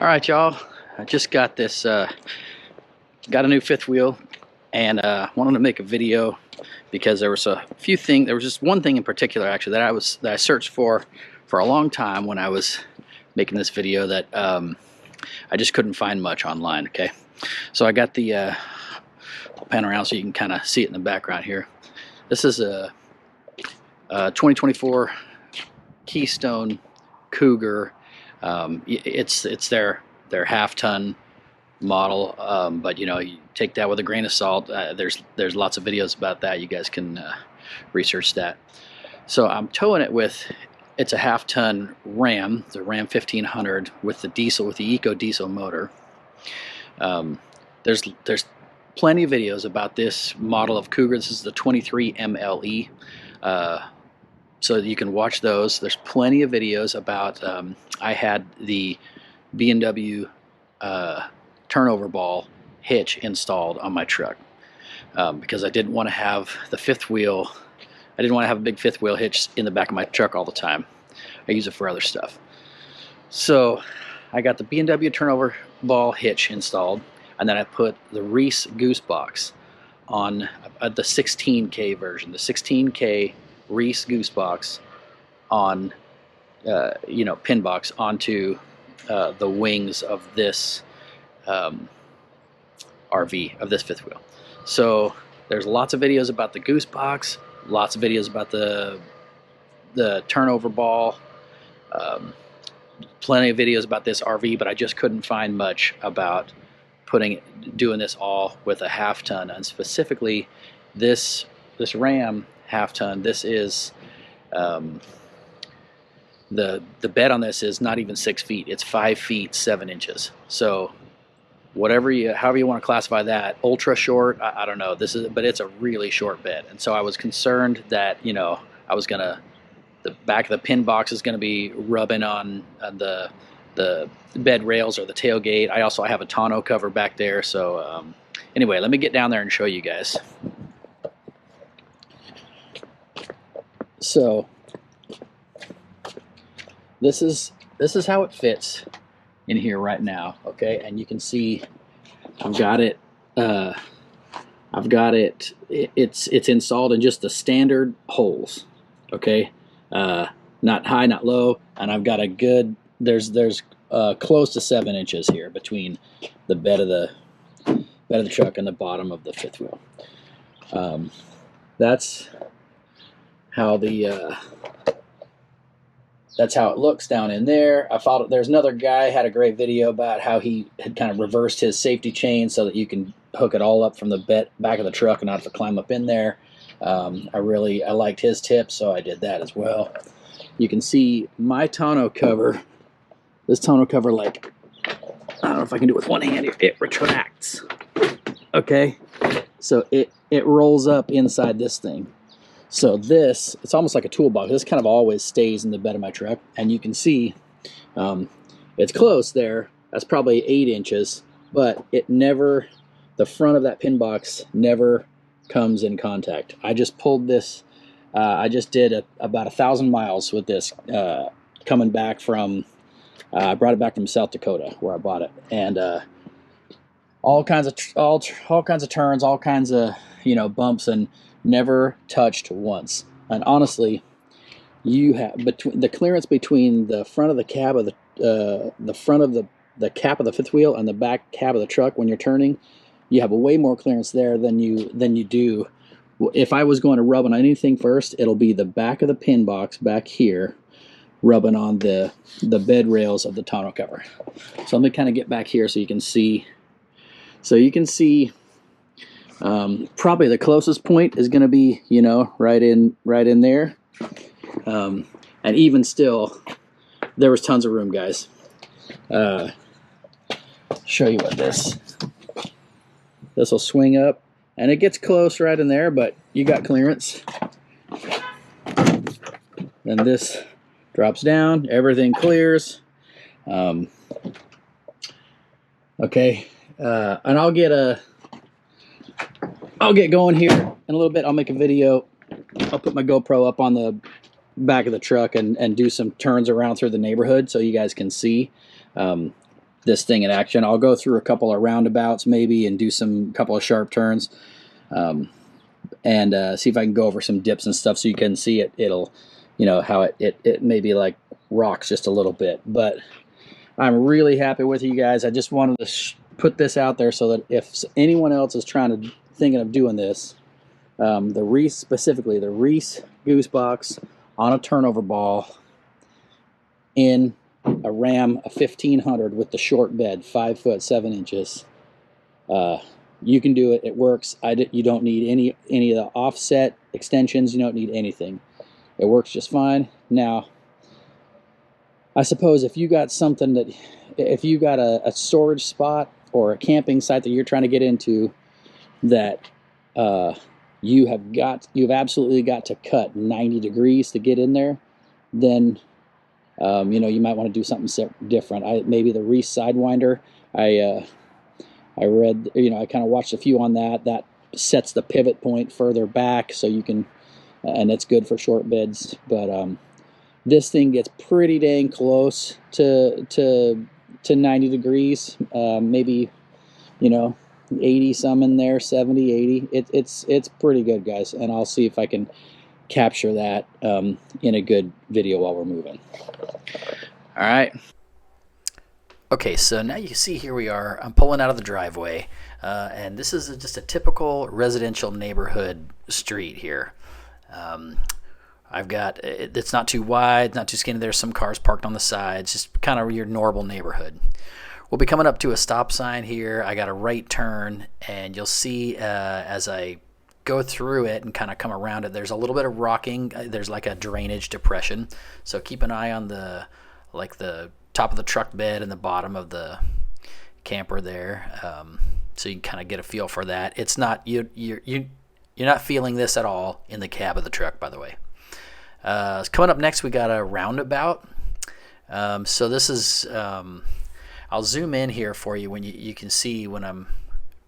All right, y'all. I just got this, got a new fifth wheel, and wanted to make a video because there was a few things. There was just one thing in particular, actually, that I searched for a long time when I was making this video that I just couldn't find much online. Okay, so I got the. I'll pan around so you can kind of see it in the background here. This is a 2024 Keystone Cougar. It's their half-ton model, but you know, you take that with a grain of salt. There's lots of videos about that. You guys can research that. So I'm towing it with, it's a half-ton Ram, the Ram 1500 with the diesel, with the Ecodiesel motor. There's plenty of videos about this model of Cougar. This is the 23 MLE. So you can watch those. There's plenty of videos about, I had the B&W Turnoverball hitch installed on my truck because I didn't want to have the fifth wheel. I didn't want to have a big fifth wheel hitch in the back of my truck all the time. I use it for other stuff. So I got the B&W Turnoverball hitch installed, and then I put the Reese Goose Box on the 16K version, the 16K Reese Goose Box on, you know, pin box onto the wings of this RV, of this fifth wheel. So there's lots of videos about the Goose Box, lots of videos about the Turnoverball, plenty of videos about this RV, but I just couldn't find much about doing this all with a half ton, and specifically this Ram half ton. This is the bed on this is not even 6 feet. It's 5 feet 7 inches. So however you want to classify that, ultra short, I don't know. But it's a really short bed, and so I was concerned that, you know, the back of the pin box is gonna be rubbing on the bed rails or the tailgate. I have a tonneau cover back there. So anyway, let me get down there and show you guys. So this is how it fits in here right now, okay? And you can see I've got it. It's installed in just the standard holes, okay? Not high, not low, and I've got a good. There's close to 7 inches here between the bed of the truck and the bottom of the fifth wheel. That's how that's how it looks down in there. There's another guy had a great video about how he had kind of reversed his safety chain so that you can hook it all up from the back of the truck and not have to climb up in there. I liked his tip, so I did that as well. You can see my tonneau cover. This tonneau cover, like, I don't know if I can do it with one hand here. It retracts. Okay, so it rolls up inside this thing. So it's almost like a toolbox. This kind of always stays in the bed of my truck, and you can see it's close there. That's probably 8 inches, but the front of that pin box never comes in contact. I just pulled this. I just did about 1,000 miles with this coming back from. I brought it back from South Dakota where I bought it, and all kinds of turns, all kinds of, you know, bumps, and never touched once. And honestly, you have the clearance between the front of the cab of the front of the cap of the fifth wheel and the back cab of the truck when you're turning. You have a way more clearance there than you do. If I was going to rub on anything first, it'll be the back of the pin box back here, rubbing on the bed rails of the tonneau cover. So let me kind of get back here so you can see. So you can see probably the closest point is going to be, you know, right in there. And even still, there was tons of room, guys. Show you what this will swing up, and it gets close right in there, but you got clearance. Then this drops down, everything clears. Okay, and I'll get going here in a little bit. I'll make a video. I'll put my GoPro up on the back of the truck and do some turns around through the neighborhood so you guys can see. this thing in action. I'll go through a couple of roundabouts maybe and do some couple of sharp turns, and see if I can go over some dips and stuff so you can see it. It'll, how it maybe like rocks just a little bit. But I'm really happy with you guys. I just wanted to put this out there so that if anyone else is thinking of doing this, specifically the Reese Goose Box on a turnover ball in a Ram, a 1500 with the short bed, 5 foot 7 inches. You can do it. It works. You don't need any of the offset extensions. You don't need anything. It works just fine. Now, I suppose if you got a storage spot or a camping site that you're trying to get into that you've absolutely got to cut 90 degrees to get in there, then you might want to do something different. Maybe the Reese Sidewinder. I read, I kind of watched a few on that. That sets the pivot point further back, so you can, and it's good for short beds. But this thing gets pretty dang close to 90 degrees. Maybe 80 some in there, 70, 80. It's pretty good, guys. And I'll see if I can capture that in a good video while we're moving. All right. Okay, so now you see here we are. I'm pulling out of the driveway, and this is just a typical residential neighborhood street here. I've got, it's not too wide, not too skinny. There's some cars parked on the sides, just kind of your normal neighborhood. We'll be coming up to a stop sign here. I got a right turn, and you'll see as I go through it and kind of come around it, there's a little bit of rocking. There's like a drainage depression, so keep an eye on the top of the truck bed and the bottom of the camper there, so you can kind of get a feel for that. It's not you're not feeling this at all in the cab of the truck, by the way. Coming up next, we got a roundabout. So this is I'll zoom in here for you when you can see when I'm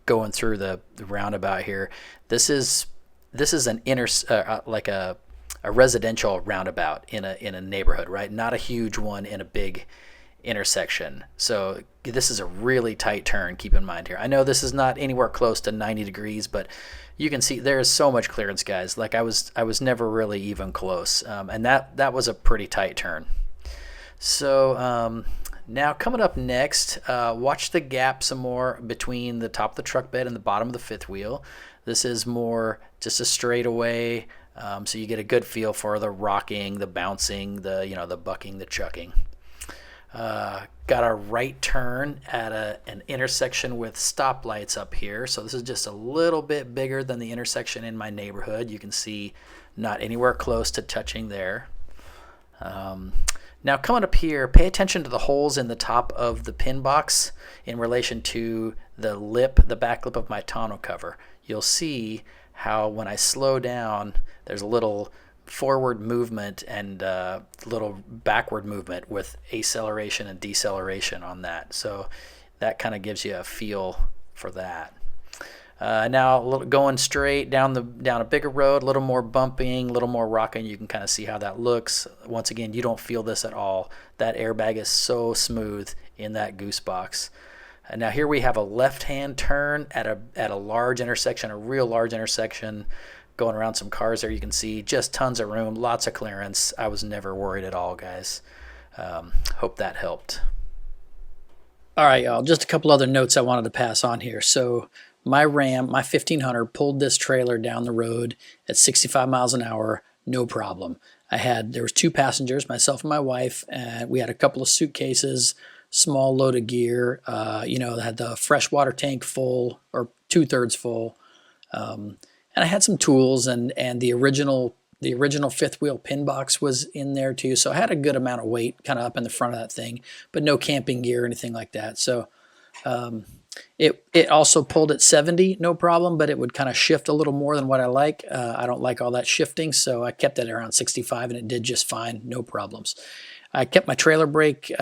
going through the roundabout here. This is an like a residential roundabout in a neighborhood, right? Not a huge one in a big intersection. So this is a really tight turn. Keep in mind here. I know this is not anywhere close to 90 degrees, but you can see there is so much clearance, guys. Like I was never really even close, and that was a pretty tight turn. So now coming up next, watch the gap some more between the top of the truck bed and the bottom of the fifth wheel. This is more just a straightaway, so you get a good feel for the rocking, the bouncing, the bucking, the chucking. Got a right turn at an intersection with stoplights up here. So this is just a little bit bigger than the intersection in my neighborhood. You can see not anywhere close to touching there. Now coming up here, pay attention to the holes in the top of the pin box in relation to the back lip of my tonneau cover. You'll see how when I slow down, there's a little forward movement and little backward movement with acceleration and deceleration on that. So that kind of gives you a feel for that. Now going straight down a bigger road, a little more bumping, a little more rocking. You can kind of see how that looks. Once again, you don't feel this at all. That airbag is so smooth in that Goose Box. And now here we have a left-hand turn at a large intersection, a real large intersection. Going around some cars there, you can see just tons of room, lots of clearance. I was never worried at all, guys. Hope that helped. All right, y'all, just a couple other notes I wanted to pass on here. So my Ram, my 1500, pulled this trailer down the road at 65 miles an hour, no problem. There was 2 passengers, myself and my wife, and we had a couple of suitcases, small load of gear, had the freshwater tank full or 2/3 full. And I had some tools, and the original fifth wheel pin box was in there too. So I had a good amount of weight kind of up in the front of that thing, but no camping gear or anything like that. So it also pulled at 70, no problem, but it would kind of shift a little more than what I like. I don't like all that shifting, so I kept it around 65, and it did just fine, no problems. I kept my trailer brake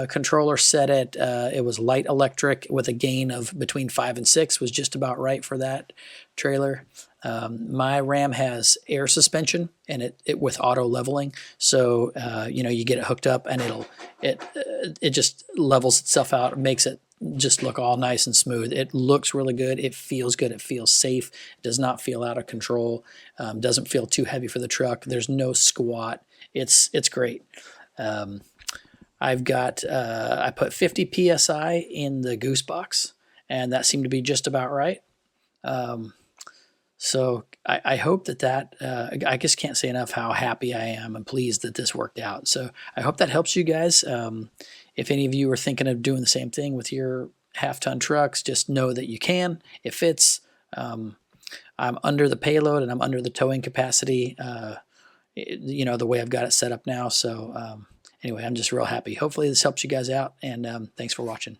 controller set at, it was light electric with a gain of between 5 and 6, was just about right for that trailer. My Ram has air suspension and it with auto leveling, so you know, you get it hooked up and it just levels itself out, makes it just look all nice and smooth. It looks really good. It feels good. It feels safe. It does not feel out of control. Doesn't feel too heavy for the truck. There's no squat. It's great. I've got I put 50 psi in the Goose Box, and that seemed to be just about right. So I hope that I just can't say enough how happy I am and pleased that this worked out. So I hope that helps you guys. If any of you are thinking of doing the same thing with your half-ton trucks, just know that you can. It fits. I'm under the payload and I'm under the towing capacity, you know, the way I've got it set up now. So anyway, I'm just real happy. Hopefully this helps you guys out, and thanks for watching.